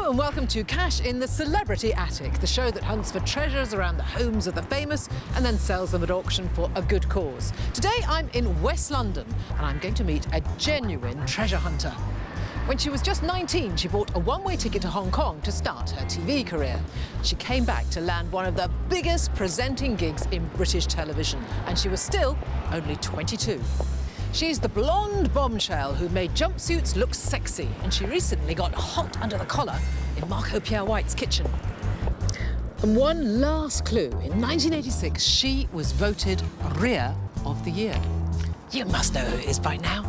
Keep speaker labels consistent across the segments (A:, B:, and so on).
A: Hello and welcome to Cash in the Celebrity Attic, the show that hunts for treasures around the homes of the famous and then sells them at auction for a good cause. Today I'm in West London and I'm going to meet a genuine treasure hunter. When she was just 19, she bought a one-way ticket to Hong Kong to start her TV career. She came back to land one of the biggest presenting gigs in British television, and she was still only 22. She's the blonde bombshell who made jumpsuits look sexy, and she recently got hot under the collar in Marco Pierre White's kitchen. And one last clue, in 1986, she was voted Rear of the Year. You must know who it is by now.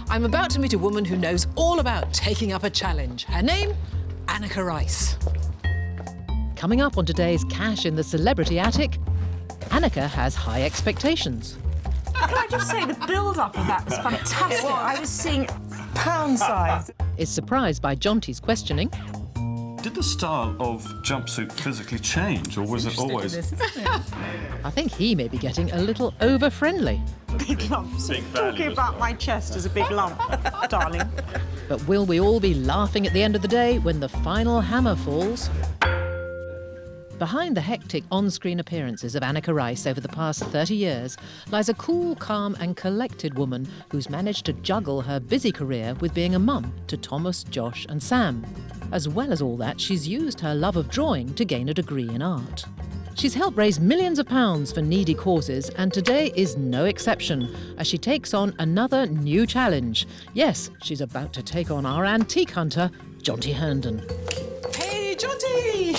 A: I'm about to meet a woman who knows all about taking up a challenge. Her name, Anneka Rice. Coming up on today's Cash in the Celebrity Attic, Anneka has high expectations.
B: Can I just say, the build-up of that was fantastic. Well, I was seeing pound size.
A: Is surprised by Jonty's questioning.
C: Did the style of jumpsuit physically change, or was it always...
A: I think he may be getting a little over-friendly.
B: Big lumps. Talking about my chest as a big lump, darling.
A: But will we all be laughing at the end of the day when the final hammer falls? Behind the hectic on-screen appearances of Anneka Rice over the past 30 years lies a cool, calm and collected woman who's managed to juggle her busy career with being a mum to Thomas, Josh and Sam. As well as all that, she's used her love of drawing to gain a degree in art. She's helped raise millions of pounds for needy causes, and today is no exception as she takes on another new challenge. Yes, she's about to take on our antique hunter, Jonty Herndon. Hey, Jonty!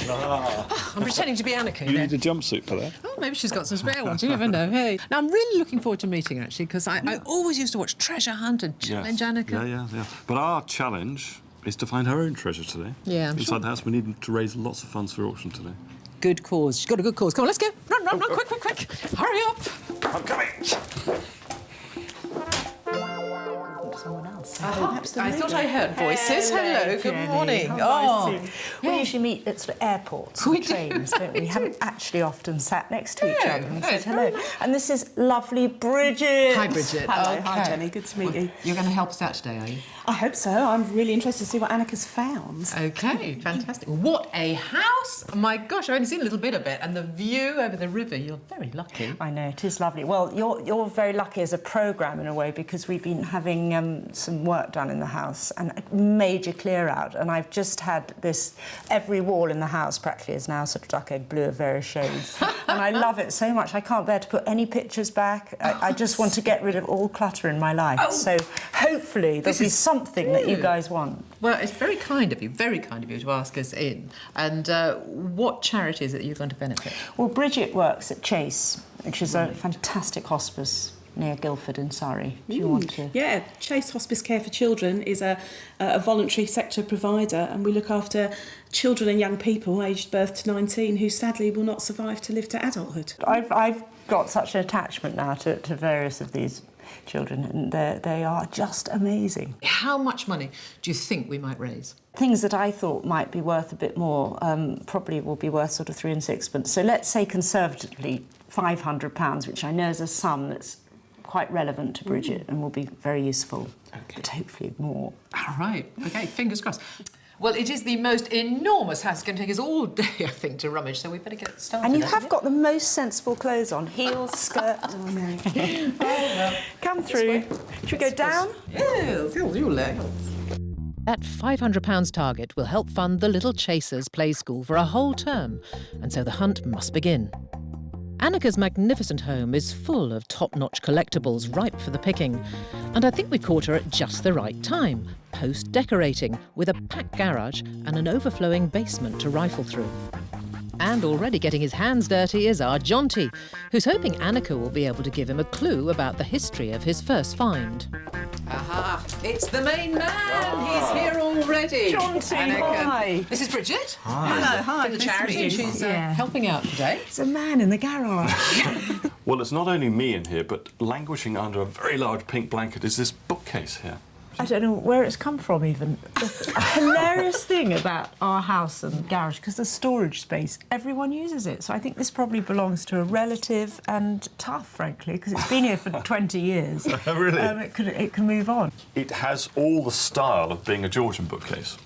A: I'm pretending to be Anneka.
C: You need a jumpsuit for that?
A: Oh, maybe she's got some spare ones, you never know. Hey. Now, I'm really looking forward to meeting her, actually, because I always used to watch Treasure Hunt and challenge Anneka.
C: Yeah. But our challenge is to find her own treasure today.
A: Yeah, I'm
C: Inside
A: sure.
C: the house, we need to raise lots of funds for auction today.
A: Good cause. She's got a good cause. Come on, let's go. Run, quick. Hurry up.
C: I'm coming!
B: Someone else.
A: I thought I heard voices. Hello, good
B: Jenny.
A: morning.
B: How nice. We usually meet at sort of airports
A: We
B: and
A: do.
B: trains, don't we? We haven't actually often sat next to each
A: No,
B: other and
A: no,
B: said
A: it's
B: hello.
A: very
B: And this is lovely Bridget.
A: Hi, Bridget.
D: Hello,
A: Okay.
D: hi Jenny, good to meet you.
A: You're going to help us out today, are you?
D: I hope so. I'm really interested to see what Anneka's found.
A: Okay, fantastic. What a house! My gosh, I've only seen a little bit of it, and the view over the river. You're very lucky.
B: I know, it is lovely. Well, you're very lucky as a programme in a way, because we've been having some work done in the house and a major clear out, and I've just had this, every wall in the house practically is now sort of duck egg blue of various shades. And I love it so much. I can't bear to put any pictures back. I just want to get rid of all clutter in my life. So hopefully there'll be something that you guys want.
A: Well, it's very kind of you to ask us in. And what charity is it that you're going to benefit?
B: Well, Bridget works at Chase, which is a fantastic hospice near Guildford in Surrey. Do you want to?
D: Yeah, Chase Hospice Care for Children is a voluntary sector provider, and we look after children and young people aged birth to 19 who sadly will not survive to live to adulthood.
B: I've got such an attachment now to various of these children, and they are just amazing.
A: How much money do you think we might raise?
B: Things that I thought might be worth a bit more probably will be worth sort of 3 and 6pence. So let's say conservatively £500, which I know is a sum that's quite relevant to Bridget and will be very useful. Okay. But hopefully more.
A: All right. OK, fingers crossed. Well, it is the most enormous house. It's going to take us all day, I think, to rummage, so we better get started.
B: And you have got the most sensible clothes on. Heels, skirt. Oh, no. Come through. Should we go down?
A: Yes, your legs. That £500 target will help fund the Little Chasers play school for a whole term, and so the hunt must begin. Anneka's magnificent home is full of top-notch collectibles ripe for the picking, and I think we caught her at just the right time, post-decorating, with a packed garage and an overflowing basement to rifle through. And already getting his hands dirty is our Jonty, who's hoping Anneka will be able to give him a clue about the history of his first find. Aha! It's the main man! He's here already!
B: Jonty, hi!
A: This is Bridget.
C: Hi.
B: Hello, hi.
A: From the Charities. She's helping out today.
B: It's a man in the garage.
C: Well, it's not only me in here, but languishing under a very large pink blanket is this bookcase here.
B: I don't know where it's come from even. A hilarious thing about our house and garage, because the storage space, everyone uses it. So I think this probably belongs to a relative, and tough, frankly, because it's been here for 20 years.
C: Really?
B: It can move on.
C: It has all the style of being a Georgian bookcase,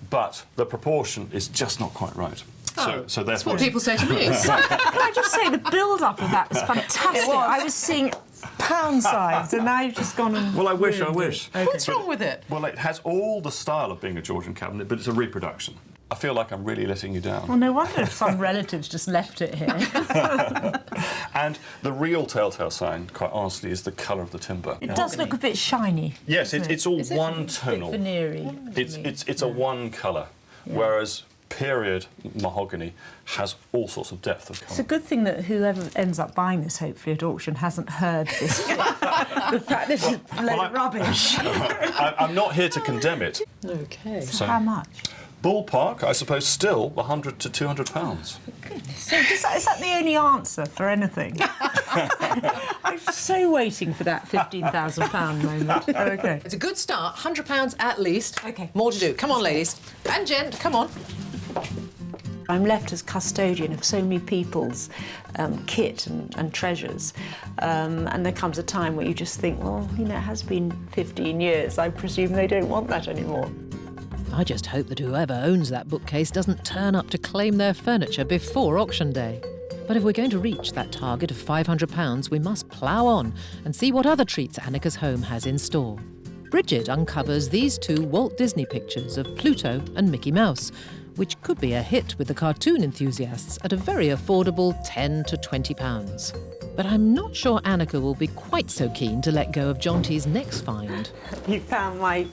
C: but the proportion is just not quite right. So
A: That's
C: therefore...
A: what people say to me.
B: Can I just say, the build-up of that was fantastic. I was seeing pound size, and now you've just gone and...
C: Well, I wish.
B: Okay.
A: What's wrong with it?
C: Well, it has all the style of being a Georgian cabinet, but it's a reproduction. I feel like I'm really letting you down.
B: Well, no wonder if some relatives just left it here.
C: And the real telltale sign, quite honestly, is the colour of the timber.
B: It does look a bit shiny.
C: Yes, it's all one tonal.
B: Veneery.
C: It's a one colour, whereas period mahogany has all sorts of depth of
B: It's a
C: colour.
B: good thing that whoever ends up buying this, hopefully, at auction hasn't heard this. The fact this is rubbish.
C: I'm not here to condemn it.
A: OK.
B: So how much?
C: Ballpark, I suppose, still £100 to £200.
B: So is that the only answer for anything? I'm so waiting for that £15,000 moment. OK.
A: It's a good start, £100 at least.
B: OK.
A: More to do. Come on, ladies. And gent, come on.
B: I'm left as custodian of so many people's kit and treasures, and there comes a time where you just think, well, you know, it has been 15 years. I presume they don't want that anymore.
A: I just hope that whoever owns that bookcase doesn't turn up to claim their furniture before auction day. But if we're going to reach that target of £500, we must plough on and see what other treats Anneka's home has in store. Bridget uncovers these two Walt Disney pictures of Pluto and Mickey Mouse, which could be a hit with the cartoon enthusiasts at a very affordable £10 to £20. But I'm not sure Anneka will be quite so keen to let go of Jonty's next find.
B: You found my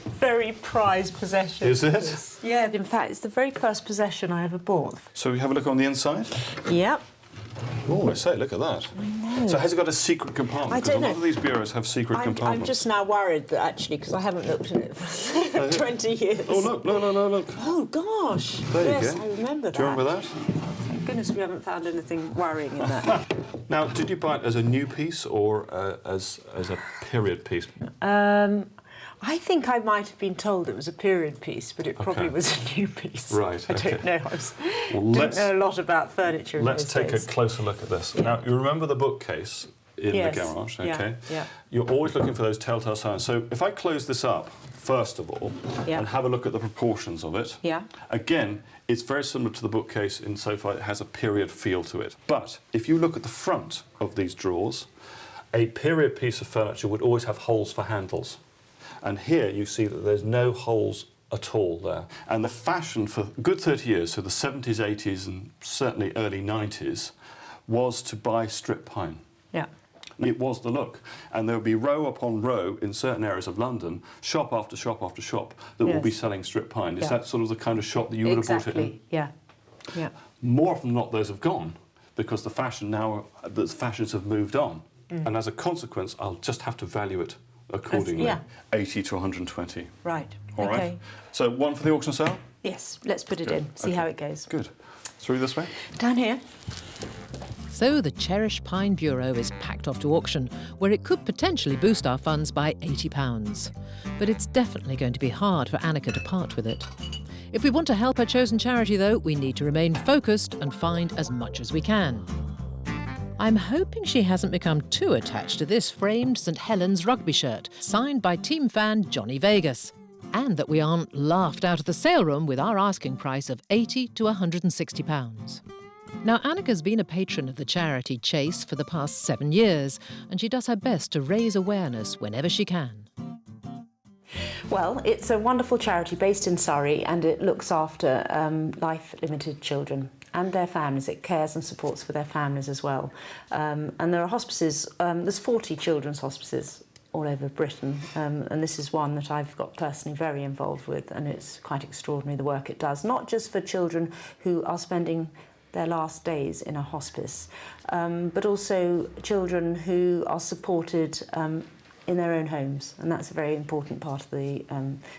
B: very prized possession.
C: Is it?
B: Yeah, in fact, it's the very first possession I ever bought.
C: So we have a look on the inside?
B: Yep.
C: Oh, I say, look at that.
B: I know.
C: So has it got a secret compartment?
B: I don't
C: Because a lot
B: know.
C: of these bureaus have secret
B: I'm
C: compartments.
B: just now worried that actually, because I haven't looked at it for 20 years.
C: Oh, look.
B: Oh, gosh.
C: There you
B: yes,
C: go.
B: I remember that.
C: Do you remember that?
B: Thank goodness we haven't found anything worrying in that.
C: Now, did you buy it as a new piece or as a period piece?
B: I think I might have been told it was a period piece, but it probably
C: Okay.
B: was a new piece.
C: Right,
B: I don't
C: okay.
B: know. Didn't know a lot about furniture in
C: Let's
B: those
C: take
B: days.
C: a closer look at this. Now, you remember the bookcase in
B: Yes.
C: the garage,
B: Yeah,
C: okay?
B: yeah.
C: You're always looking for those telltale signs. So if I close this up, first of all,
B: Yeah.
C: and have a look at the proportions of it,
B: Yeah.
C: again, it's very similar to the bookcase insofar it has a period feel to it. But if you look at the front of these drawers, a period piece of furniture would always have holes for handles. And here you see that there's no holes at all there. And the fashion for a good 30 years, so the 70s, 80s and certainly early 90s, was to buy strip pine.
B: Yeah.
C: It was the look. And there would be row upon row in certain areas of London, shop after shop after shop, that would be
B: Yes.
C: selling strip pine. Is
B: Yeah.
C: that sort of the kind of shop that you would have bought it in?
B: Exactly. Yeah. Yeah.
C: More often than not, those have gone because the fashions have moved on. And as a consequence, I'll just have to value it accordingly.
B: yeah.
C: 80 to 120.
B: Right.
C: All right.
B: Okay.
C: So one for the auction sale?
B: Yes. Let's put it
C: Good.
B: in. See
C: Okay.
B: how it goes.
C: Good. Through this way?
B: Down here.
A: So the cherished Pine Bureau is packed off to auction, where it could potentially boost our funds by £80. But it's definitely going to be hard for Anneka to part with it. If we want to help her chosen charity, though, we need to remain focused and find as much as we can. I'm hoping she hasn't become too attached to this framed St Helens rugby shirt, signed by team fan Johnny Vegas, and that we aren't laughed out of the sale room with our asking price of £80 to £160. Now, Anneka's been a patron of the charity Chase for the past 7 years, and she does her best to raise awareness whenever she can.
B: Well, it's a wonderful charity based in Surrey, and it looks after life-limited children and their families. It cares and supports for their families as well. And there are hospices, there's 40 children's hospices all over Britain, and this is one that I've got personally very involved with, and it's quite extraordinary the work it does, not just for children who are spending their last days in a hospice, but also children who are supported in their own homes, and that's a very important part of the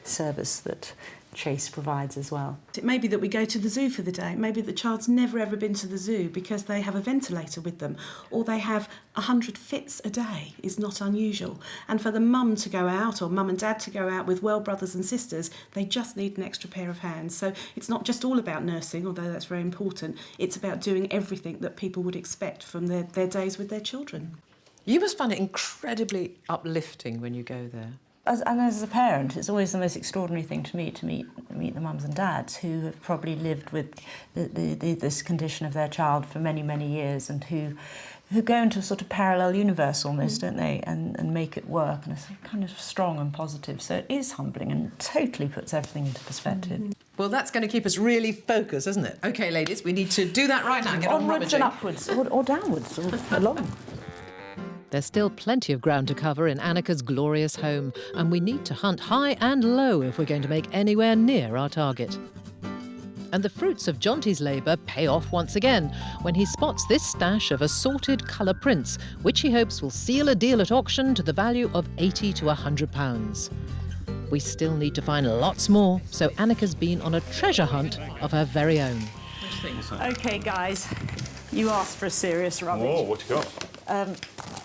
B: service that Chase provides as well.
D: It may be that we go to the zoo for the day. Maybe the child's never ever been to the zoo because they have a ventilator with them, or they have 100 fits a day is not unusual. And for the mum to go out, or mum and dad to go out with well brothers and sisters, they just need an extra pair of hands. So it's not just all about nursing, although that's very important. It's about doing everything that people would expect from their days with their children.
A: You must find it incredibly uplifting when you go there.
B: As a parent, it's always the most extraordinary thing to meet the mums and dads who have probably lived with this condition of their child for many, many years, and who go into a sort of parallel universe almost, don't they, and make it work, and it's kind of strong and positive. So it is humbling and totally puts everything into perspective.
A: Well, that's going to keep us really focused, isn't it? OK, ladies, we need to do that right now. Get on
B: Onwards
A: rummaging.
B: and upwards, or downwards, or along.
A: There's still plenty of ground to cover in Anneka's glorious home, and we need to hunt high and low if we're going to make anywhere near our target. And the fruits of Jonty's labour pay off once again when he spots this stash of assorted colour prints, which he hopes will seal a deal at auction to the value of £80 to £100. We still need to find lots more, so Anneka's been on a treasure hunt of her very own.
B: OK, guys, you asked for a serious rubbish.
C: Oh, what you got?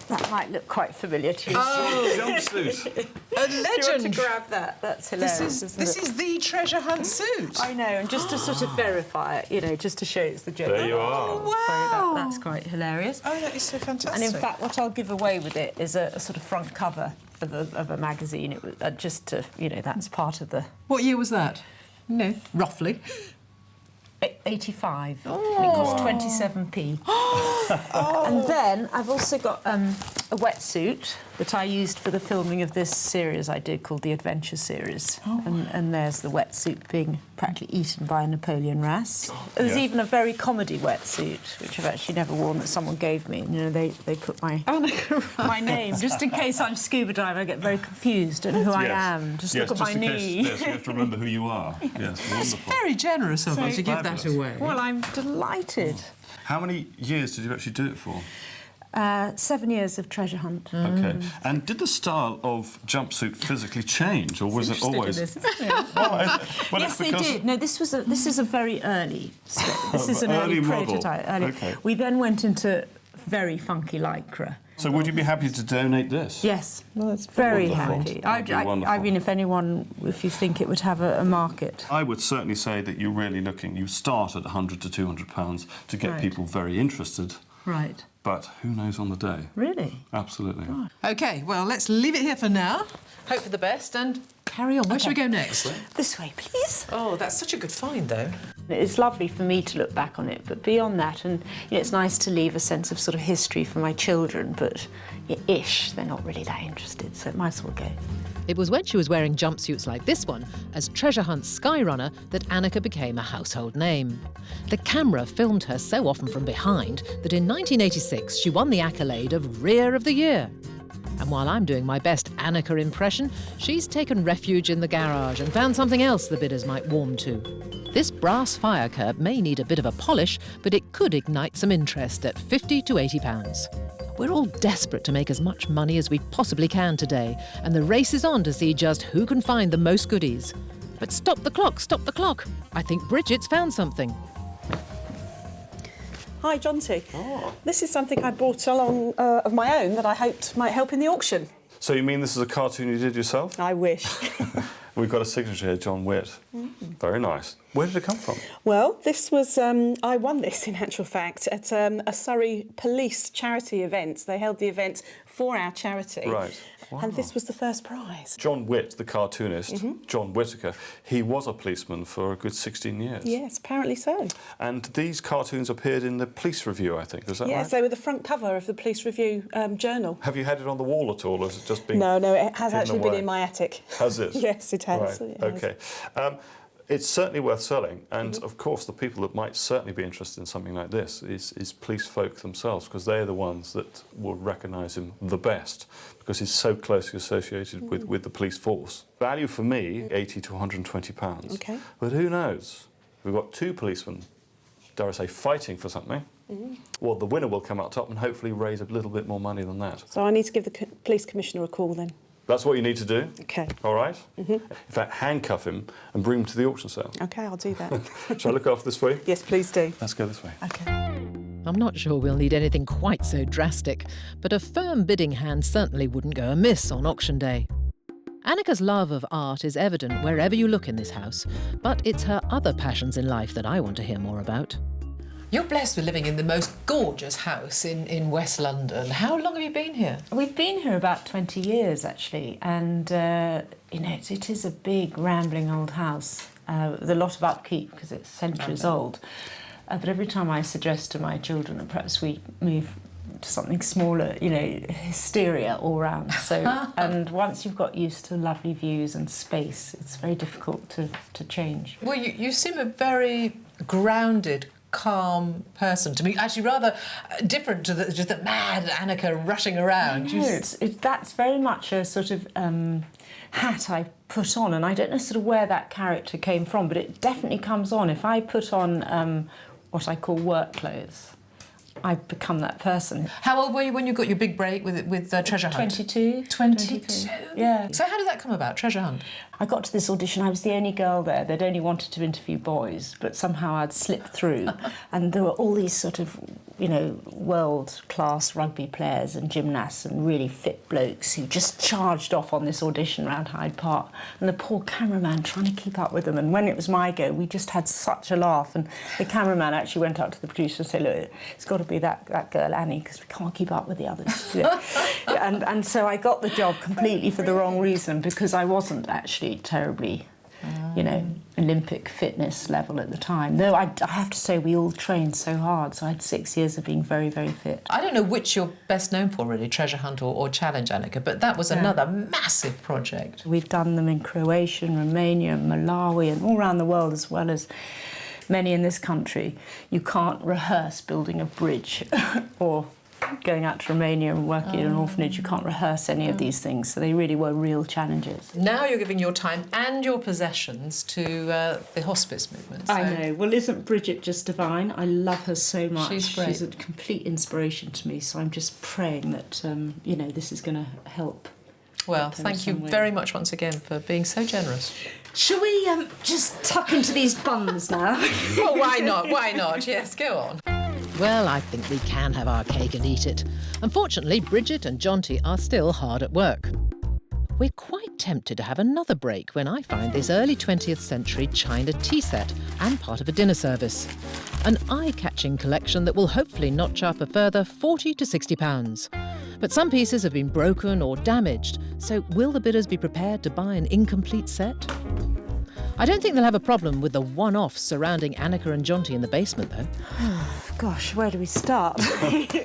B: That might look quite familiar to you.
A: Oh,
C: Jumpsuit.
A: a
B: Do you want
A: legend!
B: to grab that? That's hilarious,
A: This is the treasure hunt suit.
B: I know, and just to sort of verify it, you know, just to show it's the joke.
C: There you are.
A: Wow!
B: That's quite hilarious.
A: Oh, that is so fantastic.
B: And in fact, what I'll give away with it is a sort of front cover of a magazine. It was just to, you know, that's part of the...
A: What year was that? No, roughly.
B: 85. Oh. And it cost 27p. And then I've also got a wetsuit that I used for the filming of this series I did called the Adventure Series. And there's the wetsuit being practically eaten by a Napoleon wrasse. There's even a very comedy wetsuit, which I've actually never worn, that someone gave me. And, you know, they put my name, just in case I'm scuba diving, I get very confused and who I am. Just look at my knee.
C: Yes, you have to remember who you are. Yes, wonderful.
A: Very generous of you to give that away.
B: Well, I'm delighted.
C: How many years did you actually do it for?
B: 7 years of treasure hunt.
C: OK. And did the style of jumpsuit physically change, or was it always...
B: Yes, they did. No, this is a very early step. This is an early
C: model.
B: prototype.
C: OK.
B: We then went into very funky lycra.
C: So would you be happy to donate this?
B: Yes, very
C: wonderful.
B: happy.
C: Wonderful.
B: I mean, if you think it would have a market.
C: I would certainly say that you're really looking... You start at £100 to £200 to get people very interested.
B: Right.
C: But who knows on the day?
B: Really?
C: Absolutely.
B: Oh.
A: OK, well, let's leave it here for now. Hope for the best and carry on. Where should we go next?
B: This way, please.
A: Oh, that's such a good find, though.
B: It's lovely for me to look back on it, but beyond that, and you know, it's nice to leave a sense of sort of history for my children, but they're not really that interested, so it might as well go.
A: It was when she was wearing jumpsuits like this one, as Treasure Hunt Skyrunner, that Anneka became a household name. The camera filmed her so often from behind that in 1986 she won the accolade of Rear of the Year. And while I'm doing my best Anneka impression, she's taken refuge in the garage and found something else the bidders might warm to. This brass fire curb may need a bit of a polish, but it could ignite some interest at £50 to £80. We're all desperate to make as much money as we possibly can today, and the race is on to see just who can find the most goodies. But stop the clock, stop the clock. I think Bridget's found something.
D: Hi, Jonty. This is something I brought along of my own that I hoped might help in the auction.
C: So you mean this is a cartoon you did yourself?
D: I wish.
C: We've got a signature here, John Witt. Very nice. Where did it come from?
D: Well, this was... I won this, in actual fact, at a Surrey police charity event. They held the event for our charity.
C: Right. Wow.
D: And this was the first prize.
C: John Witt, the cartoonist, John Whittaker, he was a policeman for a good 16 years.
D: Yes, apparently so.
C: And these cartoons appeared in the Police Review, I think. Is that right?
D: Yes, they were the front cover of the Police Review journal.
C: Have you had it on the wall at all, or has it just been...
D: No, it has
C: hidden
D: actually been
C: away?
D: in my attic.
C: Has it?
D: Yes, it has.
C: Right,
D: It has.
C: OK. It's certainly worth selling, and of course the people that might certainly be interested in something like this is police folk themselves, because they're the ones that will recognise him the best, because he's so closely associated with the police force. Value for me, £80 to £120.
D: Okay.
C: But who knows? We've got two policemen, dare I say, fighting for something. Well, the winner will come out top and hopefully raise a little bit more money than that.
D: So I need to give the police commissioner a call then?
C: That's what you need to do.
D: Okay.
C: All right? In fact, handcuff him and bring him to the auction sale.
D: Okay, I'll do that.
C: Shall I look after this for you?
D: Yes, please do.
C: Let's go this way.
D: Okay.
A: I'm not sure we'll need anything quite so drastic, but a firm bidding hand certainly wouldn't go amiss on auction day. Anneka's love of art is evident wherever you look in this house, but it's her other passions in life that I want to hear more about. You're blessed with living in the most gorgeous house in West London. How long have you been here?
B: We've been here about 20 years, actually, and, you know, it is a big, rambling old house with a lot of upkeep because it's centuries old. But every time I suggest to my children that perhaps we move to something smaller, you know, hysteria all round. So, and once you've got used to lovely views and space, it's very difficult to change.
A: Well, you seem a very grounded, calm person to me, actually rather different to just the mad Anneka rushing around.
B: No, that's very much a sort of hat I put on, and I don't know sort of where that character came from, but it definitely comes on. If I put on what I call work clothes, I become that person.
A: How old were you when you got your big break with Treasure Hunt?
B: 22.
A: 22?
B: Yeah.
A: So how did that come about, Treasure Hunt?
B: I got to this audition, I was the only girl there. They'd only wanted to interview boys, but somehow I'd slipped through. And there were all these sort of, you know, world-class rugby players and gymnasts and really fit blokes who just charged off on this audition round Hyde Park. And the poor cameraman trying to keep up with them. And when it was my go, we just had such a laugh. And the cameraman actually went up to the producer and said, look, it's got to be that girl, Annie, because we can't keep up with the others. You know? and so I got the job completely for the wrong reason, because I wasn't actually terribly, you know, Olympic fitness level at the time. Though I have to say we all trained so hard, so I had 6 years of being very, very fit.
A: I don't know which you're best known for, really, Treasure Hunt or Challenge, Anneka, but that was another massive project.
B: We've done them in Croatia and Romania and Malawi and all around the world, as well as many in this country. You can't rehearse building a bridge or going out to Romania and working in an orphanage. You can't rehearse any of these things, so they really were real challenges.
A: Now you're giving your time and your possessions to the hospice movement. So.
B: I know. Well, isn't Bridget just divine? I love her so much.
A: She's great.
B: She's a complete inspiration to me, so I'm just praying that, you know, this is going to help.
A: Well, thank you very much once again for being so generous.
B: Shall we just tuck into these buns now?
A: Well, why not? Why not? Yes, go on. Well, I think we can have our cake and eat it. Unfortunately, Bridget and Jonty are still hard at work. We're quite tempted to have another break when I find this early 20th century China tea set and part of a dinner service. An eye-catching collection that will hopefully notch up a further £40 to £60. But some pieces have been broken or damaged, so will the bidders be prepared to buy an incomplete set? I don't think they'll have a problem with the one-offs surrounding Anneka and Jonty in the basement, though.
B: Gosh, where do we start?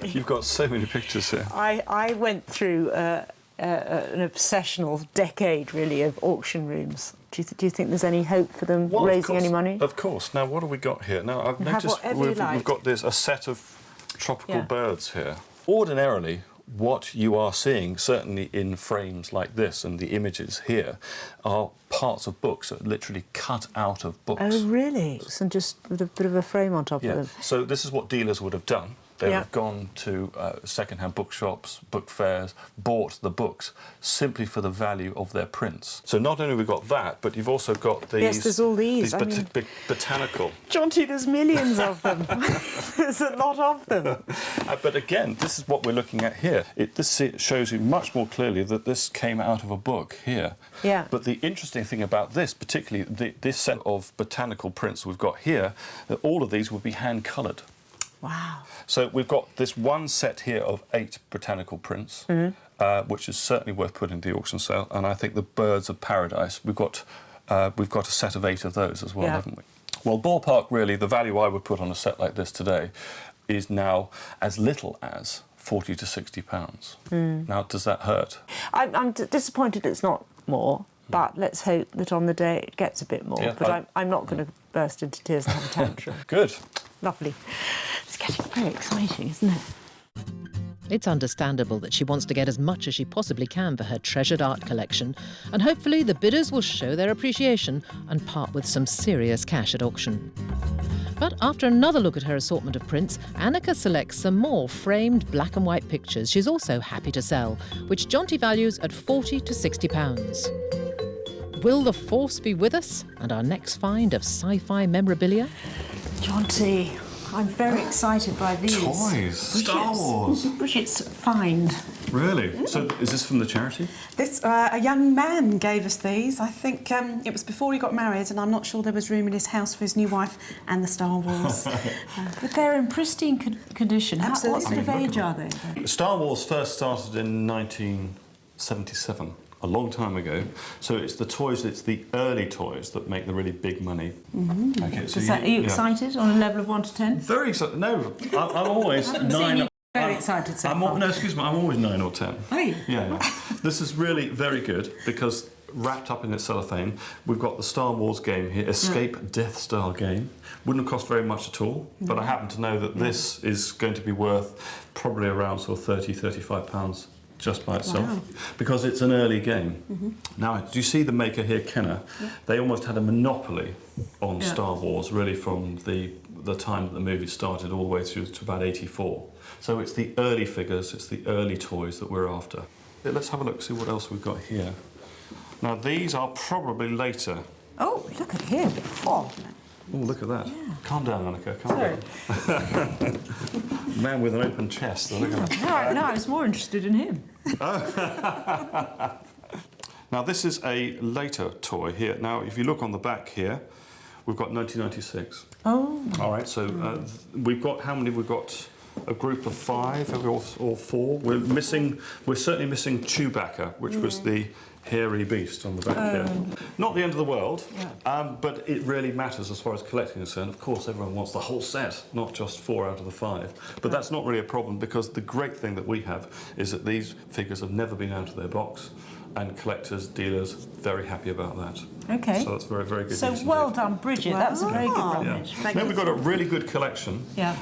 C: You've got so many pictures here.
B: I went through an obsessional decade, really, of auction rooms. Do you think there's any hope for them raising any money?
C: Of course. Now, what have we got here? Now, I've noticed we've got a set of tropical birds here. Ordinarily, what you are seeing, certainly in frames like this and the images here, are parts of books that are literally cut out of books.
B: Oh, really? And just with a bit of a frame on top of them?
C: So this is what dealers would have done. They would have gone to second-hand bookshops, book fairs, bought the books simply for the value of their prints. So not only have we got that, but you've also got these...
B: Yes, there's all these.
C: Botanical...
B: Jonty, there's millions of them. There's a lot of them.
C: But again, this is what we're looking at here. This shows you much more clearly that this came out of a book here.
B: Yeah.
C: But the interesting thing about this, particularly this set of botanical prints we've got here, that all of these would be hand-coloured.
B: Wow.
C: So we've got this one set here of 8 botanical prints, which is certainly worth putting in the auction sale. And I think the birds of paradise, we've got a set of 8 of those as well, haven't we? Well, ballpark, really, the value I would put on a set like this today is now as little as £40 to £60. Now, does that hurt?
B: I'm disappointed it's not more. but let's hope that on the day it gets a bit more.
C: Yeah,
B: but I'm not going to burst into tears and have a tantrum.
C: Good.
B: Lovely. It's getting very exciting, isn't it?
A: It's understandable that she wants to get as much as she possibly can for her treasured art collection, and hopefully the bidders will show their appreciation and part with some serious cash at auction. But after another look at her assortment of prints, Anneka selects some more framed black and white pictures she's also happy to sell, which Jonty values at £40 to £60. Will the force be with us and our next find of sci-fi memorabilia?
B: Jonty, I'm very excited by these.
C: Toys. Star Wars.
B: Bridget's find.
C: Really? So is this from the charity?
D: This a young man gave us these. I think it was before he got married, and I'm not sure there was room in his house for his new wife and the Star Wars.
B: But they're in pristine condition.
D: Absolutely.
B: What sort of age are they?
C: Star Wars first started in 1977. A long time ago. So it's the toys, it's the early toys that make the really big money.
B: Mm-hmm.
C: Okay, so
B: Are you excited on a level of 1 to 10?
C: Very excited. No, I'm always 9.
B: Very excited so far.
C: No, excuse me, I'm always 9 or 10.
B: Are you?
C: Yeah. This is really very good because wrapped up in its cellophane, we've got the Star Wars game here, Escape Death Star game. Wouldn't have cost very much at all, but I happen to know that this is going to be worth probably around sort of £30–35 just by itself, because it's an early game. Now, do you see the maker here, Kenner? They almost had a monopoly on Star Wars, really from the time that the movie started all the way through to about 84. So it's the early figures, it's the early toys that we're after. Let's have a look, see what else we've got here. Now, these are probably later.
B: Oh, look at him. Oh,
C: look at that. Yeah. Calm down, Anneka, calm down. Man with an open chest. Look at that.
B: No, I was more interested in him.
C: Now, this is a later toy here. Now, if you look on the back here, we've got 1996.
B: Oh.
C: All right, so we've got, how many? We've got a group of 5 or 4. We're certainly missing Chewbacca, which was the hairy beast on the back here. Not the end of the world, but it really matters as far as collecting is concerned. Of course, everyone wants the whole set, not just 4 out of the 5. But that's not really a problem, because the great thing that we have is that these figures have never been out of their box, and collectors, dealers, very happy about that.
B: Okay.
C: So that's very, very good.
B: So well done, Bridget. That was a very good rummage.
C: Yeah. Now we've got a really good collection.
B: Yeah.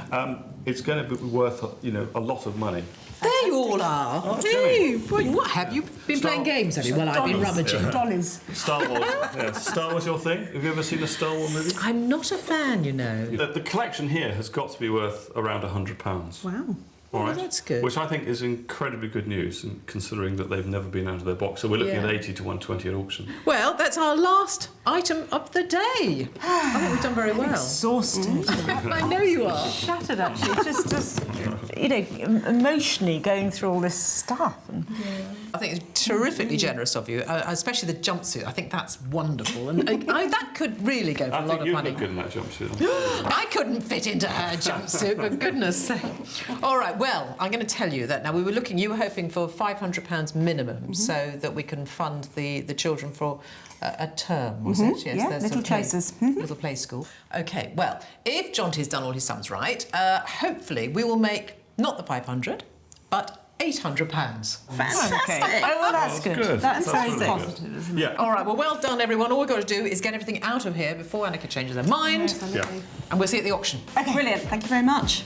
C: It's going to be worth, a lot of money.
A: There you all are.
C: Oh,
A: hey, what have you been playing games? Have you? Well, I've been rummaging.
B: Dollies.
C: Star Wars. Star Wars your thing? Have you ever seen a Star Wars movie?
A: I'm not a fan, you know.
C: The collection here has got to be worth around £100.
D: Wow.
C: All right.
A: That's good.
C: Which I think is incredibly good news, considering that they've never been out of their box. So we're looking at 80 to 120 at auction.
A: Well, that's our last item of the day. I think we've done very well.
B: Exhausted.
A: I know you are.
B: Shattered, actually. Just emotionally going through all this stuff.
A: I think it's terrifically generous of you, especially the jumpsuit. I think that's wonderful, and that could really go for a lot of money.
C: I think you look good in that jumpsuit.
A: I couldn't fit into her jumpsuit, for goodness sake. All right, well, I'm going to tell you that now you were hoping for £500 minimum so that we can fund the children for a term, was it? Yes,
D: yeah, little places.
A: Little play school. OK, well, if Jonty's done all his sums right, hopefully we will make not the 500, but £800.
D: Fantastic.
B: Okay. Oh, well, that's good. That's very
C: really
B: positive,
C: good.
B: isn't it?
C: Yeah.
A: All right, well done, everyone. All we've got to do is get everything out of here before Anneka changes her mind. And we'll see you at the auction.
D: Okay. Brilliant. Thank you very much.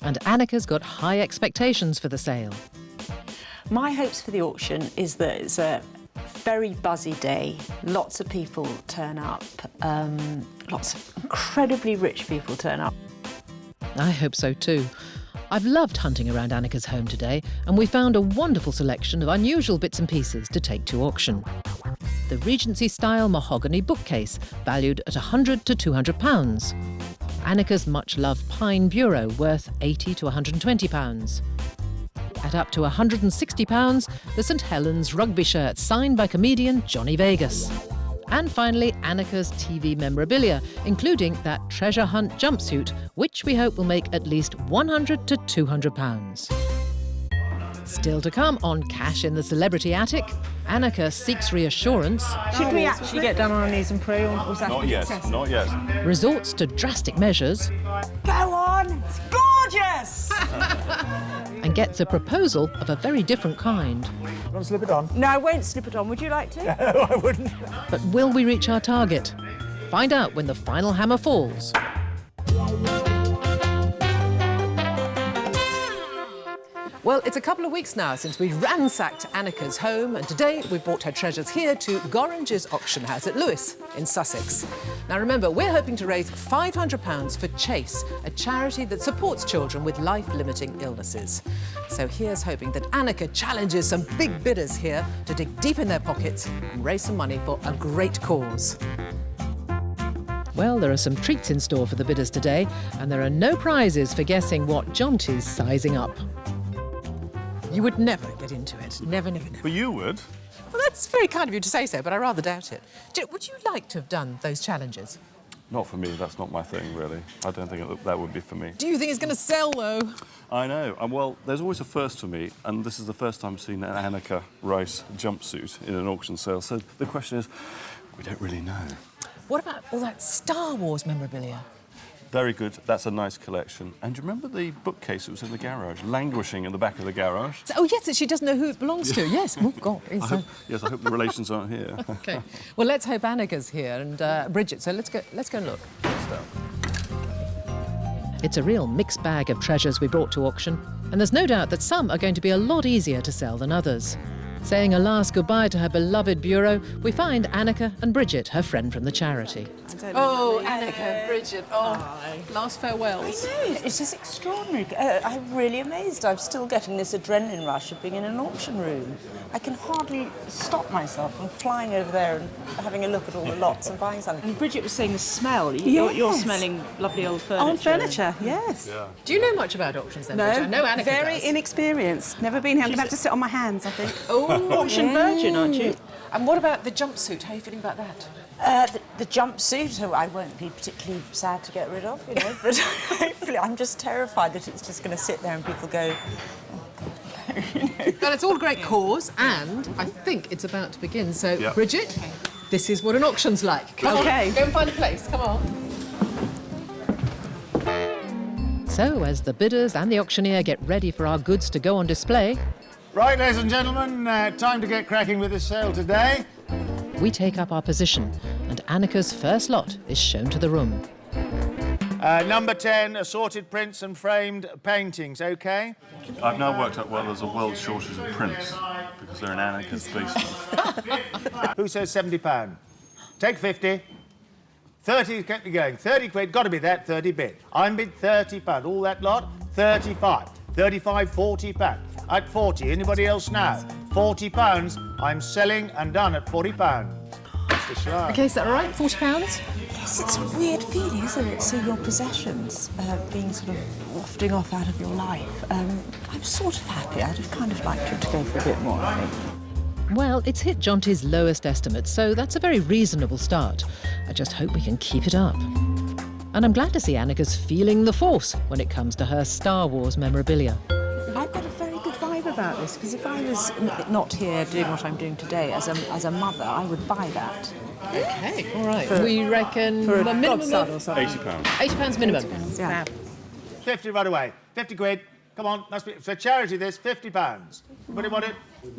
A: And Anneka's got high expectations for the sale.
B: My hopes for the auction is that it's a very buzzy day. Lots of people turn up. Lots of incredibly rich people turn up.
A: I hope so too. I've loved hunting around Anneka's home today, and we found a wonderful selection of unusual bits and pieces to take to auction. The Regency-style mahogany bookcase, valued at £100 to £200. Anneka's much-loved pine bureau, worth £80 to £120. At up to £160, the St Helens rugby shirt signed by comedian Johnny Vegas. And finally, Anneka's TV memorabilia, including that treasure hunt jumpsuit, which we hope will make at least £100 to £200. Still to come on Cash in the Celebrity Attic, Anneka seeks reassurance,
B: Should we actually get down on our knees and pray, or was that
C: Not yet, not yet.
A: resorts to drastic measures,
B: Go on! It's gorgeous!
A: and gets a proposal of a very different kind.
E: You want to slip it on?
B: No, I won't slip it on. Would you like to?
E: No, I wouldn't.
A: But will we reach our target? Find out when the final hammer falls. Well, it's a couple of weeks now since we ransacked Anneka's home, and today we brought her treasures here to Gorringe's auction house at Lewes in Sussex. Now remember, we're hoping to raise £500 for Chase, a charity that supports children with life-limiting illnesses. So here's hoping that Anneka challenges some big bidders here to dig deep in their pockets and raise some money for a great cause. Well, there are some treats in store for the bidders today, and there are no prizes for guessing what Jonty's sizing up. You would never get into it. Never, never, never.
C: But you would.
A: Well, that's very kind of you to say so, but I rather doubt it. Would you like to have done those challenges?
C: Not for me, that's not my thing, really. I don't think that would be for me.
A: Do you think it's going to sell, though?
C: I know. Well, there's always a first for me, and this is the first time I've seen an Anneka Rice jumpsuit in an auction sale. So the question is, we don't really know.
A: What about all that Star Wars memorabilia?
C: Very good. That's a nice collection. And do you remember the bookcase that was in the garage, languishing in the back of the garage?
A: Oh, yes, she does know who it belongs to, yes. Oh, God.
C: I hope the relations aren't here.
A: OK. Well, let's hope Anneka's here and Bridget, so let's go and look. It's a real mixed bag of treasures we brought to auction, and there's no doubt that some are going to be a lot easier to sell than others. Saying a last goodbye to her beloved bureau, we find Anneka and Bridget, her friend from the charity. Oh, Anneka, Bridget, last farewells.
B: I know, it's just extraordinary. I'm really amazed. I'm still getting this adrenaline rush of being in an auction room. I can hardly stop myself from flying over there and having a look at all the lots and buying something.
D: And Bridget was saying the smell.
B: Yes.
D: You're smelling lovely old furniture.
B: Old furniture, yes.
C: Yeah.
A: Do you know much about auctions then, Bridget? I know Anneka
D: very
A: does.
D: inexperienced. Never been here. I'm going to have to sit on my hands, I think.
A: Oh,
D: Auction virgin, aren't you?
A: And what about the jumpsuit? How are you feeling about that?
B: The jumpsuit, I won't be particularly sad to get rid of, you know, but hopefully I'm just terrified that it's just going to sit there and people go, oh, God, no, you know.
A: Well, it's all a great cause, and I think it's about to begin. So,
C: Yep.
A: Bridget, this is what an auction's like. Come on,
D: Okay.
A: go and find a place. Come on. So, as the bidders and the auctioneer get ready for our goods to go on display,
E: Right, ladies and gentlemen, time to get cracking with this sale today.
A: we take up our position, and Anneka's first lot is shown to the room.
E: Number 10, assorted prints and framed paintings, OK?
C: I've now worked out why there's a world shortage of prints, because they're in Anneka's basement.
E: Who says £70? Take 50. 30, kept me going. 30 quid, got to be that, 30 bid. I'm bid £30. All that lot, 35. 35, £40. At 40, anybody else now? £40, I'm selling and done at £40. Mr. Shire.
A: OK, is that all right? £40?
B: Yes, it's a weird feeling, isn't it? See your possessions being sort of wafting off out of your life. I'm sort of happy. I'd have kind of liked you to go for a bit more, I think.
A: Well, it's hit Jonty's lowest estimate, so that's a very reasonable start. I just hope we can keep it up. And I'm glad to see Anneka's feeling the force when it comes to her Star Wars memorabilia.
B: I've got a very good vibe about this, because if I was not here doing what I'm doing today as a mother, I would buy that.
A: OK, all right. We reckon
B: For a
A: the minimum
B: godson
A: of
B: or something.
C: £80.
A: £80 minimum.
B: Yeah.
E: 50 right away. 50 quid. Come on, must be for charity. This £50. What do you want it?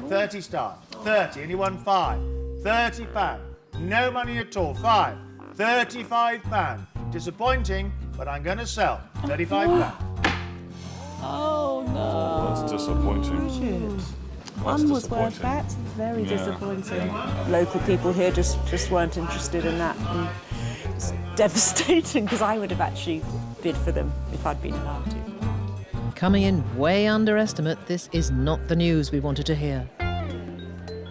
E: 30 stars. 30. Anyone 5? £30. No money at all. 5. £35. Disappointing, but I'm going to sell. £35.
B: Oh, no.
C: That's disappointing.
B: One was
C: disappointing.
B: worth that. Very
C: Yeah.
B: disappointing. Local people here just weren't interested in that. And it's devastating, because I would have actually bid for them if I'd been allowed to.
A: Coming in way under estimate, this is not the news we wanted to hear.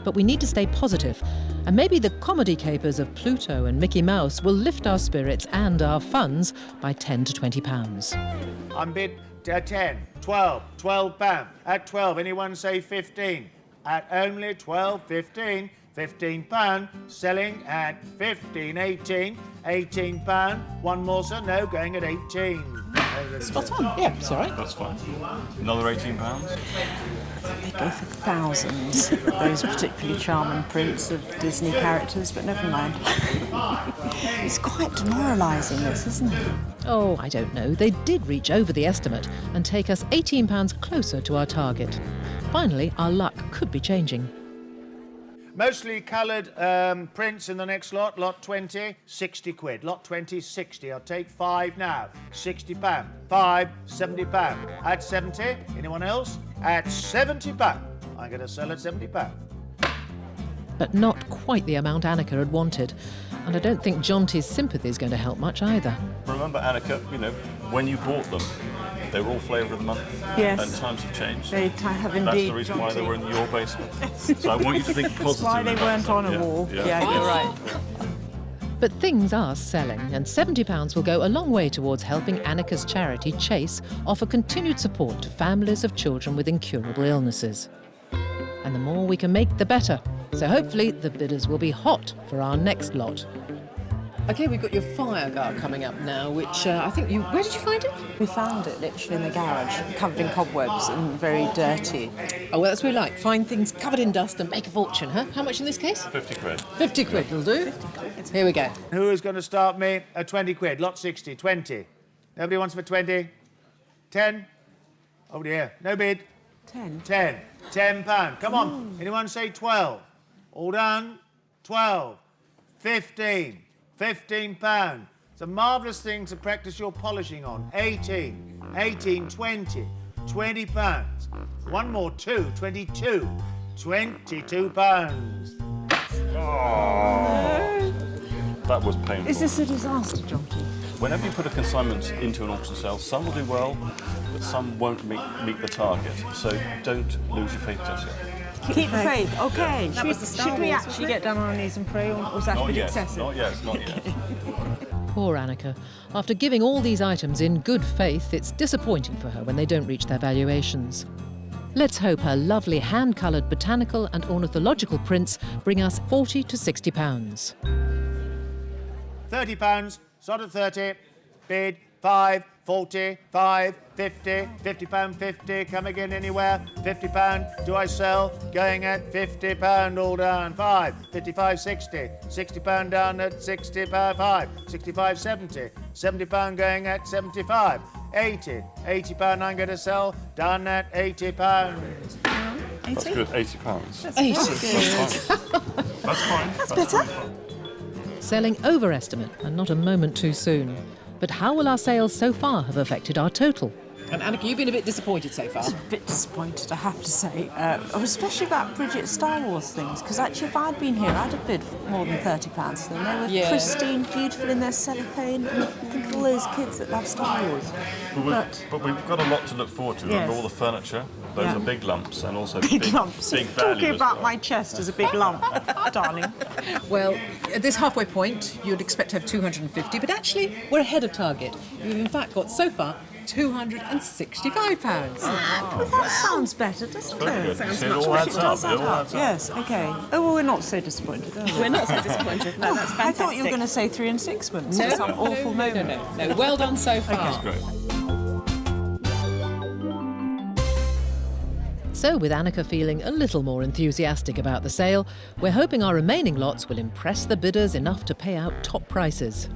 A: But we need to stay positive, and maybe the comedy capers of Pluto and Mickey Mouse will lift our spirits and our funds by £10 to £20.
E: I'm bid at 10, 12, £12. At 12, anyone say 15? At only 12, 15, £15. Selling at 15, 18, £18. One more, sir. No, going at 18.
A: Spot on. Yeah, it's all right.
C: That's fine. Another £18?
B: They go for thousands, those particularly charming prints of Disney characters, but never mind. It's quite demoralising, this, isn't it?
A: Oh, I don't know. They did reach over the estimate and take us £18 closer to our target. Finally, our luck could be changing.
E: Mostly coloured prints in the next lot. Lot 20, 60 quid. Lot 20, 60. I'll take 5 now. £60. 5, £70. At 70. Anyone else? At £70. I'm going to sell at £70.
A: But not quite the amount Anneka had wanted. And I don't think Jonty's sympathy is going to help much either.
C: Remember, Anneka, when you bought them, they were all flavour of the month.
B: Yes.
C: And times have changed.
B: They have indeed.
C: That's the reason why they were in your basement. So I want you to think positively.
B: That's why they
C: about
B: weren't
C: them.
B: on a wall. Yeah, you're right.
A: But things are selling, and £70 will go a long way towards helping Anneka's charity, Chase, offer continued support to families of children with incurable illnesses. And the more we can make, the better. So hopefully the bidders will be hot for our next lot. OK, we've got your fire guard coming up now, which I think you... Where did you find it?
B: We found it literally in the garage, covered in cobwebs and very dirty.
A: Oh, well, that's what we like. Find things covered in dust and make a fortune, huh? How much in this case?
C: 50 quid.
A: 50 quid will do. 50 quid. Here we go.
E: Who is going to start me at 20 quid? Lot 60, 20. Nobody wants for 20? 10? Oh dear, no bid.
B: 10.
E: 10. £10. Come on. Anyone say 12? All done. 12. 15. £15. It's a marvellous thing to practice your polishing on. 18. 18. 20. £20. One more, 2. 22. £22.
C: Oh, that was painful.
B: Is this a disaster, Jonty?
C: Whenever you put a consignment into an auction sale, some will do well, but some won't meet the target. So don't lose your faith just yet.
B: Keep the faith. OK.
A: That was the Star
B: Should we
A: Wars,
B: actually get down on our knees and pray, or was that a
C: Not
B: bit
C: yet,
B: excessive?
C: not yet, not yet.
A: Poor Anneka. After giving all these items in good faith, it's disappointing for her when they don't reach their valuations. Let's hope her lovely hand-coloured botanical and ornithological prints bring us £40 to £60.
E: £30. Sort of 30. Bid. 5. 40. 5. 50. £50. 50. Come again anywhere. £50. Do I sell? Going at £50. All down. 5. 55. 60. £60 down at £60. 5. 65. 70. £70 going at 75. 80. £80 I'm going to sell. Done at £80.
C: That's good, £80.
A: 80.
C: That's fine. That's better.
A: Selling overestimate and not a moment too soon. But how will our sales so far have affected our total? And Anneka, you've been a bit disappointed so far.
B: A bit disappointed, I have to say, especially about Bridget's Star Wars things, because actually if I'd been here, I'd have bid more than £30 for them. They were pristine, beautiful in their cellophane, and think of all those kids that love Star Wars.
C: But we've got a lot to look forward to. Remember all the furniture? Those are big lumps, and also big
B: lumps.
C: Big value
B: Talking
C: as
B: about
C: well.
B: my chest as a big lump, darling.
A: Well, at this halfway point, you'd expect to have 250, but actually, we're ahead of target. We've in fact got, so far, £265.
B: Well, that sounds better, doesn't it?
C: Sounds it all adds up. It all adds up.
B: Yes, OK. Oh, well, we're not so disappointed, are we?
D: We're not so disappointed. No, that's fantastic.
B: I thought you were going to say 3 and sixpence or some awful moment.
A: No, well done so far.
C: That's great.
A: So, with Anneka feeling a little more enthusiastic about the sale, we're hoping our remaining lots will impress the bidders enough to pay out top prices.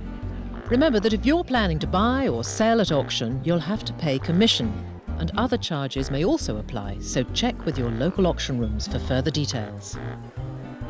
A: Remember that if you're planning to buy or sell at auction, you'll have to pay commission, and other charges may also apply, so check with your local auction rooms for further details.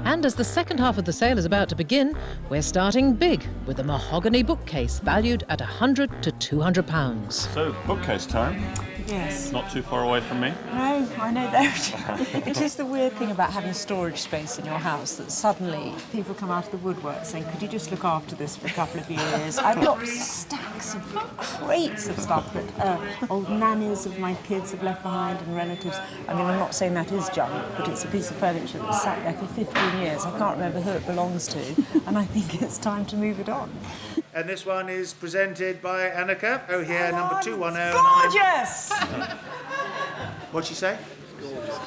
A: And as the second half of the sale is about to begin, we're starting big with a mahogany bookcase valued at £100 to £200.
C: So, bookcase time.
B: Yes.
C: Not too far away from me.
B: No, I know that. It is the weird thing about having storage space in your house that suddenly people come out of the woodwork saying, could you just look after this for a couple of years? I've got stacks of crates of stuff that old nannies of my kids have left behind and relatives. I mean, I'm not saying that is junk, but it's a piece of furniture that's sat there for 15 years. I can't remember who it belongs to, and I think it's time to move it on.
E: And this one is presented by Anneka. Oh, here, number 210.
B: Gorgeous!
E: What'd she say?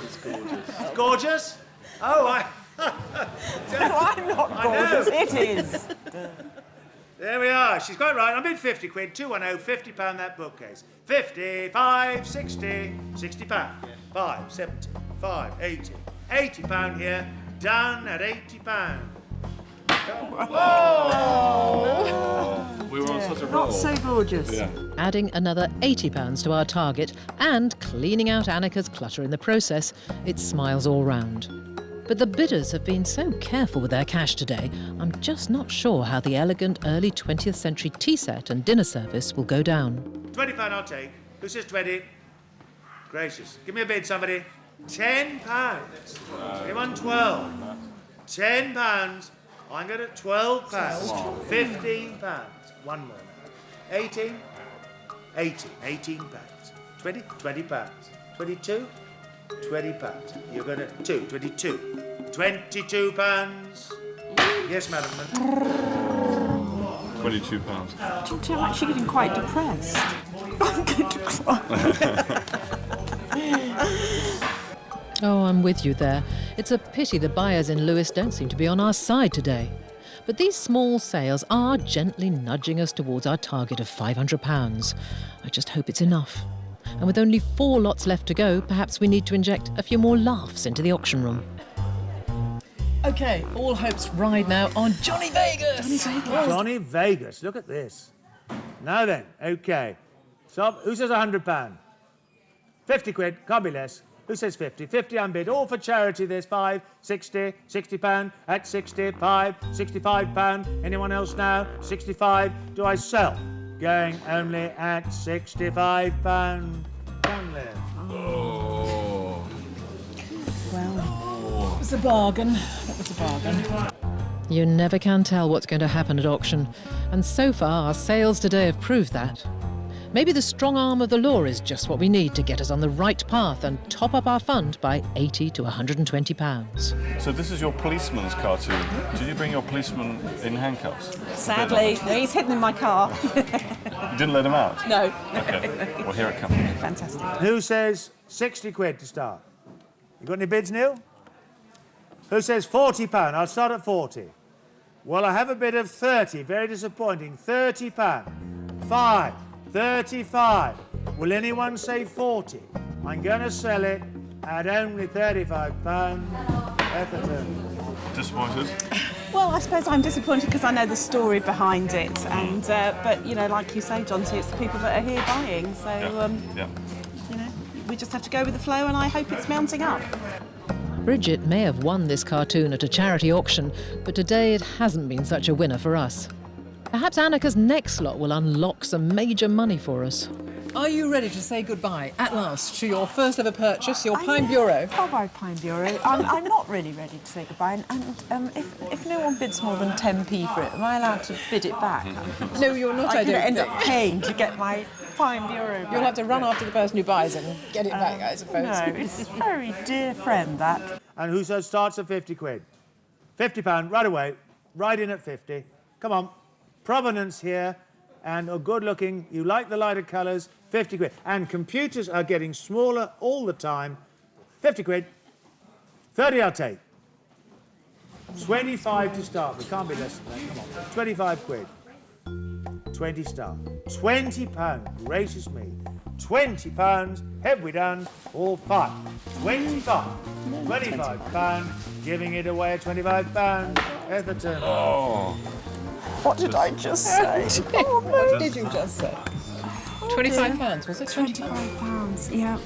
E: It's gorgeous. Gorgeous? Oh,
B: No, I'm not gorgeous. It is.
E: There we are. She's quite right. I bid 50 quid. 210, £50 that bookcase. 55, 60, £60. 5, 70, 5, 80. £80 here, done at £80.
C: We were on such a roll.
B: Not so gorgeous.
C: Yeah.
A: Adding another £80 to our target and cleaning out Anneka's clutter in the process, it smiles all round. But the bidders have been so careful with their cash today, I'm just not sure how the elegant early 20th century tea set and dinner service will go down.
E: £20 I'll take. Who says 20? Gracious. Give me a bid, somebody. £10. Anyone 12? £10. I'm going to £12. £15. One more. 18. 18. £18. 20. £20. 22. £20. You're going to 22. £22. Yes, madam.
C: £22.
B: I'm actually getting quite depressed. I'm going to cry.
A: Oh, I'm with you there. It's a pity the buyers in Lewes don't seem to be on our side today. But these small sales are gently nudging us towards our target of £500. I just hope it's enough. And with only 4 lots left to go, perhaps we need to inject a few more laughs into the auction room. OK, all hopes ride now on Johnny Vegas.
E: Johnny Vegas, look at this. Now then, OK. So, who says £100? 50 quid, can't be less. Who says 50? 50 unbid. All for charity, there's 5, 60, £60, at 65, £65. Anyone else now? 65. Do I sell? Going only at £65. Come there.
C: Oh.
A: Well, it was a bargain. It was a bargain. You never can tell what's going to happen at auction. And so far, our sales today have proved that. Maybe the strong arm of the law is just what we need to get us on the right path and top up our fund by £80 to £120.
C: So this is your policeman's cartoon. Did you bring your policeman in handcuffs?
B: Sadly, he's hidden in my car.
C: You didn't let him out?
B: No.
C: Okay. Well, here it comes.
B: Fantastic.
E: Who says 60 quid to start? You got any bids, Neil? Who says £40? I'll start at 40. Well, I have a bid of 30. Very disappointing. £30. 5. 35. Will anyone say 40? I'm going to sell it at only £35. Etherton.
C: Disappointed?
D: Well, I suppose I'm disappointed because I know the story behind it, and but you know, like you say, John, it's the people that are here buying. So
C: Yeah.
D: you know, we just have to go with the flow, and I hope it's mounting up.
A: Bridget may have won this cartoon at a charity auction, but today it hasn't been such a winner for us. Perhaps Anneka's next lot will unlock some major money for us. Are you ready to say goodbye, at last, to your first ever purchase, your Pine Bureau?
B: Oh, my Pine Bureau. I'm not really ready to say goodbye. And if no one bids more than 10p for it, am I allowed to bid it back?
A: No, you're not,
B: I'm going to end up paying to get my Pine Bureau back.
A: You'll have to run after the person who buys it and get it back, I suppose.
B: No, it's a very dear friend, that.
E: And who says starts at 50 quid? £50, right away. Right in at 50. Come on. Provenance here, and a good-looking, you like the lighter colours, 50 quid. And computers are getting smaller all the time. 50 quid. 30 I'll take. 25 to start. We can't be less than that. Come on. 25 quid. 20 start. £20. Gracious me. £20. Have we done? All 5. 25. £25. Giving it away at £25. Etherton.
C: Oh.
B: What did I just say?
A: What did you just say? £25, was it?
B: £25, yeah.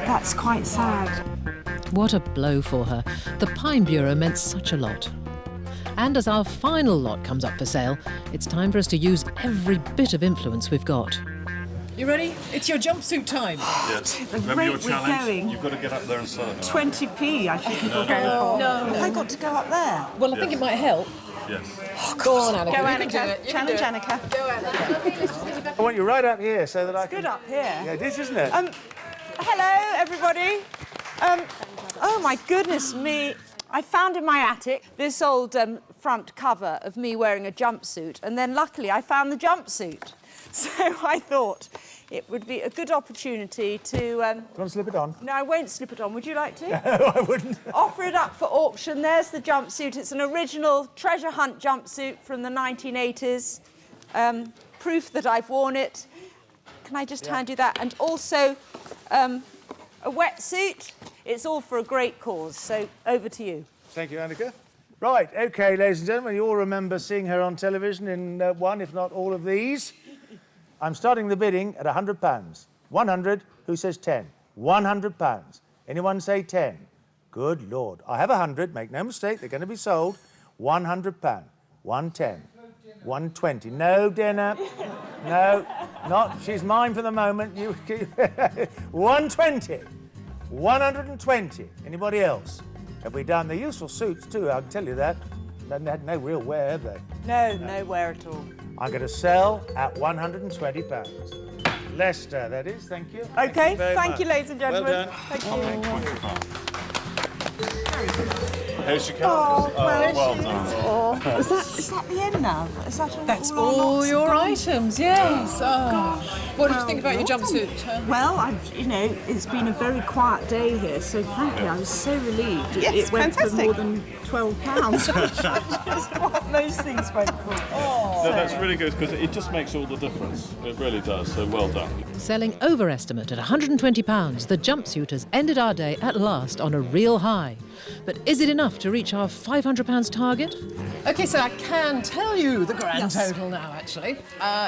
B: That's quite sad.
A: What a blow for her. The Pine Bureau meant such a lot. And as our final lot comes up for sale, it's time for us to use every bit of influence we've got. You ready? It's your jumpsuit time.
C: Yes.
B: The
C: Remember your
B: rate we're
C: challenge?
B: going.
C: You've got to get up there and sell it.
B: 20p, I think people go for.
A: No.
B: Have I got to go up there?
A: Well, I think it might help.
C: Yes.
A: Go on, Anneka.
D: Go,
A: You can do
D: Anneka.
A: it. You can
D: Challenge
A: do it.
D: Anneka.
A: Go, Anneka.
E: I want you right up here so that I can...
B: Good up here.
E: Yeah, it is, isn't it?
B: Hello, everybody. Oh, my goodness me. I found in my attic this old front cover of me wearing a jumpsuit, and then luckily I found the jumpsuit. So I thought it would be a good opportunity to...
E: Do you want to slip it on?
B: No, I won't slip it on. Would you like to?
E: No, I wouldn't.
B: Offer it up for auction. There's the jumpsuit. It's an original treasure hunt jumpsuit from the 1980s. Proof that I've worn it. Can I just hand you that? And also a
F: a wetsuit. It's all for a great cause, so over to you.
E: Thank you, Anneka. Right, OK, ladies and gentlemen, you all remember seeing her on television in one, if not all of these. I'm starting the bidding at £100. 100, who says 10? £100. Anyone say 10? Good Lord. I have 100, make no mistake, they're going to be sold. £100. 110. 120. No dinner. No, not. She's mine for the moment. You 120. 120. Anybody else? Have we done the useful suits too? I'll tell you that. They had no real wear, have they?
F: No, no wear at all.
E: I'm going to sell at £120. Leicester, that is. Thank you.
F: OK,
E: Thank
F: you, ladies and gentlemen.
E: Well done.
F: Thank you.
C: Here she comes. Well done.
B: Is that the end now? Is that all?
A: That's all your items, yes. Oh. What did you think about your jumpsuit?
B: Well, it's been a very quiet day here, so frankly, I was so relieved.
D: Yes,
B: it went
D: fantastic.
B: for more than £12, which is what most things went for.
C: No, that's really good because it just makes all the difference. It really does. So well done.
A: Selling overestimate at £120, the jumpsuit has ended our day at last on a real high. But is it enough to reach our £500 target? OK, so I can tell you the grand total now, actually.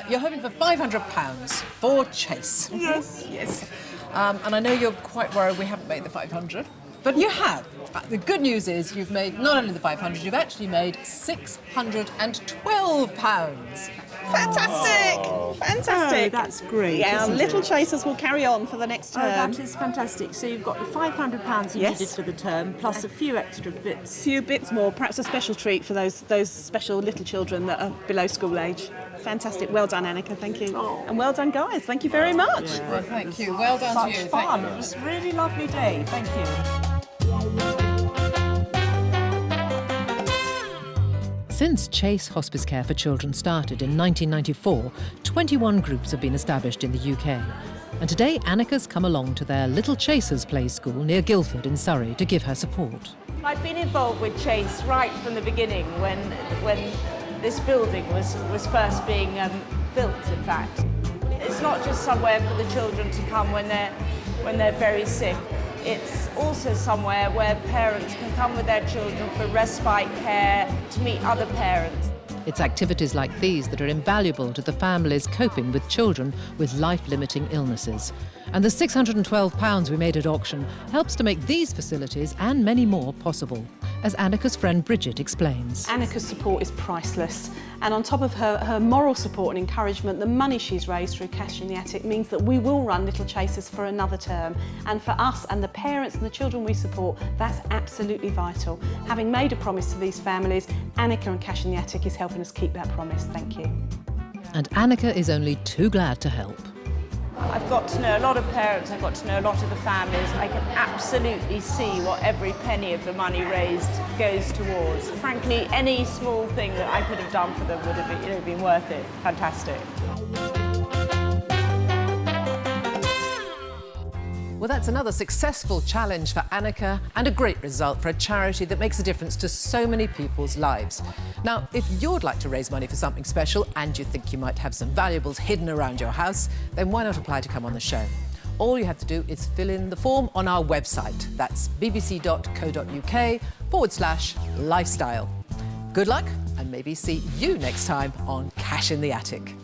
A: You're hoping for £500 for Chase.
B: Yes.
A: And I know you're quite worried we haven't made the 500, but you have. The good news is you've made not only the 500, you've actually made £612.
D: Fantastic! Fantastic!
B: Oh, that's great.
D: Yeah,
B: isn't
D: Little
B: it?
D: Chasers will carry on for the next
B: Oh,
D: term.
B: that is fantastic. So you've got the £500 you
D: Yes.
B: needed for the term, plus a few extra bits.
D: Few bits more, perhaps a special treat for those special little children that are below school age. Fantastic. Well done, Anneka. Thank you. And well done, guys. Thank you very much.
A: Well, thank you. Well done
B: Such
A: to you.
B: fun.
A: Thank
B: It was a really lovely day. Thank you.
A: Since Chase Hospice Care for Children started in 1994, 21 groups have been established in the UK. And today, Anneka's come along to their Little Chasers Play School near Guildford in Surrey to give her support.
F: I've been involved with Chase right from the beginning when this building was first being built, in fact. It's not just somewhere for the children to come when they're very sick. It's also somewhere where parents can come with their children for respite care, to meet other parents.
A: It's activities like these that are invaluable to the families coping with children with life-limiting illnesses. And the £612 we made at auction helps to make these facilities and many more possible, as Anneka's friend Bridget explains.
D: Anneka's support is priceless, and on top of her moral support and encouragement, the money she's raised through Cash in the Attic means that we will run Little Chasers for another term. And for us and the parents and the children we support, that's absolutely vital. Having made a promise to these families, Anneka and Cash in the Attic is helping us keep that promise. Thank you.
A: And Anneka is only too glad to help.
F: I've got to know a lot of parents, I've got to know a lot of the families. I can absolutely see what every penny of the money raised goes towards. Frankly, any small thing that I could have done for them would have been worth it. Fantastic.
A: Well, that's another successful challenge for Anneka and a great result for a charity that makes a difference to so many people's lives. Now, if you'd like to raise money for something special and you think you might have some valuables hidden around your house, then why not apply to come on the show? All you have to do is fill in the form on our website. That's bbc.co.uk/lifestyle. Good luck, and maybe see you next time on Cash in the Attic.